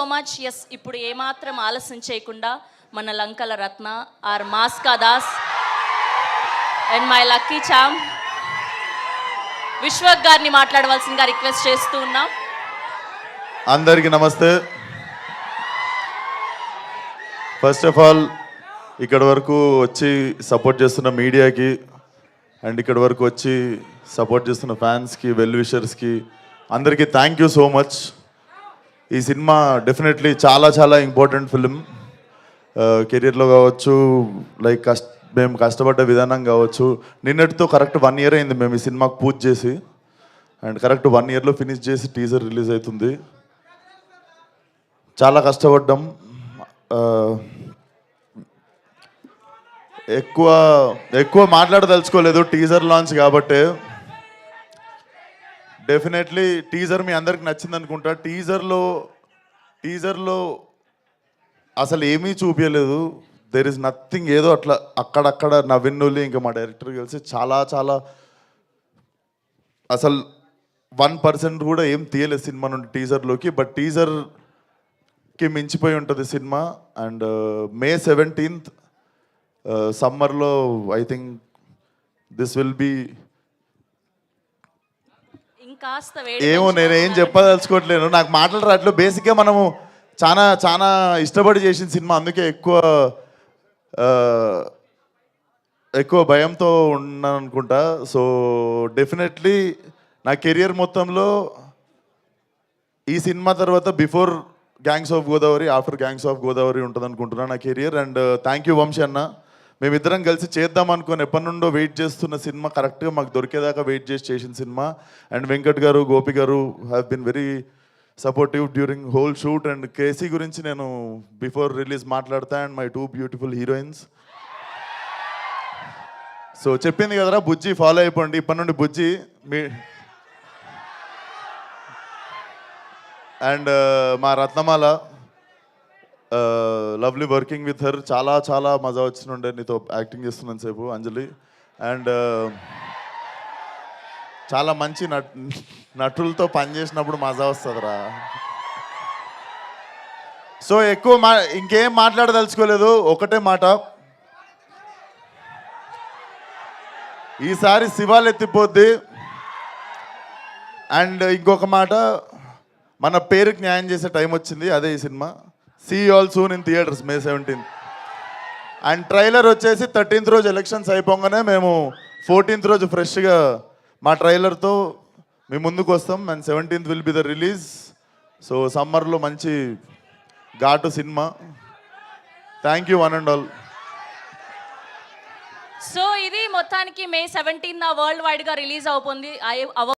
So much. Yes, ఇప్పుడు ఏమాత్రం ఆలస్యం చేయకుండా మన లంకల రత్న ఆర్ మాస్కా దాస్ and my lucky charm Vishwak గారిని మాట్లాడవలసిందిగా రిక్వెస్ట్ చేస్తూ ఉన్నాం. అందరికీ నమస్తే. ఫస్ట్ ఆఫ్ ఆల్ ఇక్కడ వరకు వచ్చి సపోర్ట్ చేస్తున్న మీడియాకి అండ్ ఇక్కడ వరకు వచ్చి సపోర్ట్ చేస్తున్న ఫ్యాన్స్కి, వెల్ విషర్స్కి అందరికీ థ్యాంక్ యూ సో మచ్. ఈ సినిమా డెఫినెట్లీ చాలా చాలా ఇంపార్టెంట్ ఫిలిం. కెరీర్లో కావచ్చు, లైక్ మేము కష్టపడ్డ విధానం కావచ్చు. నిన్నటితో కరెక్ట్ 1 year అయింది మేము ఈ సినిమాకు పూజ చేసి, అండ్ కరెక్ట్ 1 yearలో ఫినిష్ చేసి టీజర్ రిలీజ్ అవుతుంది. చాలా కష్టపడ్డాం. ఎక్కువ మాట్లాడదలుచుకోలేదు, టీజర్ లాంచ్ కాబట్టి. డెఫినెట్లీ టీజర్ మీ అందరికి నచ్చింది అనుకుంటా. టీజర్లో అసలు ఏమీ చూపించలేదు. There is nothing. ఏదో అట్లా అక్కడక్కడ నవ్విన్నుల్లి ఇంకా మా డైరెక్టర్ కలిసి చాలా చాలా అసలు 1% కూడా ఏం తీయలేదు సినిమా నుండి టీజర్లోకి. బట్ టీజర్కి మించిపోయి ఉంటుంది సినిమా. అండ్ May 17th సమ్మర్లో I think this will be ఏమో నేనేం చెప్పదలుచుకోవట్లేను, నాకు మాటలు రావట్లేదు. బేసిక్గా మనము చాలా చాలా ఇష్టపడి చేసిన సినిమా, అందుకే ఎక్కువ భయంతో ఉన్నాను అనుకుంటా. సో డెఫినెట్లీ నా కెరియర్ మొత్తంలో ఈ సినిమా తర్వాత before gangs of Godavari, after gangs of Godavari ఉంటుంది అనుకుంటున్నాను నా career. And thank you Vamsi అన్న. మేమిద్దరం కలిసి చేద్దాం అనుకుని ఎప్పటి నుండో వెయిట్ చేస్తున్న సినిమా కరెక్ట్గా మాకు దొరికేదాకా వెయిట్ చేసిన cinema. And Venkat garu, Gopi garu have been very supportive during whole shoot. And KC గురించి నేను బిఫోర్ రిలీజ్ మాట్లాడతా. And my 2 beautiful heroines. So చెప్పింది కదరా బుజ్జి, ఫాలో అయిపోండి ఇప్పటి నుండి బుజ్జి మీ. అండ్ మా రత్నమాల, లవ్లీ వర్కింగ్ విత్ హర్. చాలా చాలా మజా వచ్చినుండే నీతో యాక్టింగ్ చేస్తున్నాను సేపు, అంజలి. అండ్ చాలా మంచి నటులతో పనిచేసినప్పుడు మజా వస్తుందిరా. సో ఇంకేం మాట్లాడదలుచుకోలేదు, ఒకటే మాట. ఈసారి శివాలు ఎత్తిపోద్ది. అండ్ ఇంకొక మాట, మన పేరుకి న్యాయం చేసే టైం వచ్చింది, అదే ఈ cinema. See all soon in theatres May 17th. And trailer వచ్చేసి 13th రోజు ఎలక్షన్స్ అయిపోగానే మేము 14th రోజు ఫ్రెష్గా మా ట్రైలర్తో మీ ముందుకు వస్తాం. And 17th will be the release. So సమ్మర్లో మంచి ఘాటు cinema. Thank you one and all. So ఇది మొత్తానికి May 17th వరల్డ్ వైడ్గా రిలీజ్ అవుతుంది.